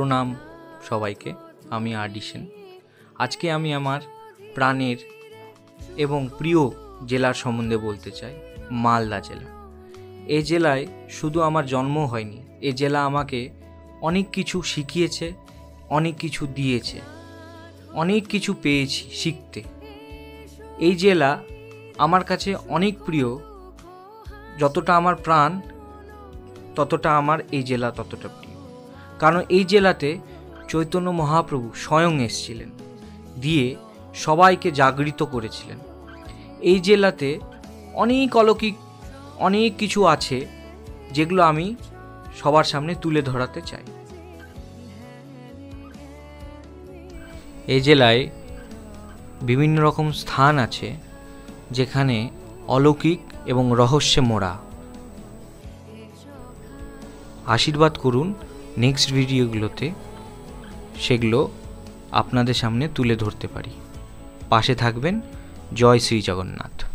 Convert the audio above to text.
প্রণাম সবাইকে। আমি আর.ডি. সেন। আজকে আমি আমার প্রাণের এবং প্রিয় জেলার সম্বন্ধে বলতে চাই, মালদা জেলা। এই জেলায় শুধু আমার জন্ম হয়নি, এই জেলা আমাকে অনেক কিছু শিখিয়েছে, অনেক কিছু দিয়েছে, অনেক কিছু পেয়েছি শিখতে। এই জেলা আমার কাছে অনেক প্রিয়। যতটা আমার প্রাণ, ততটা আমার এই জেলা ততটা প্রিয়। কারণ এই জেলাতে চৈতন্য মহাপ্রভু স্বয়ং এসেছিলেন, দিয়ে সবাইকে জাগরিত করেছিলেন। এই জেলাতে অনেক অলৌকিক অনেক কিছু আছে, যেগুলো আমি সবার সামনে তুলে ধরাতে চাই। এই জেলায় বিভিন্ন রকম স্থান আছে, যেখানে অলৌকিক এবং রহস্যে মোড়া। আশীর্বাদ করুন নেক্সট ভিডিওগুলোতে সেগুলো আপনাদের সামনে তুলে ধরতে পারি। পাশে থাকবেন। জয় শ্রী জগন্নাথ।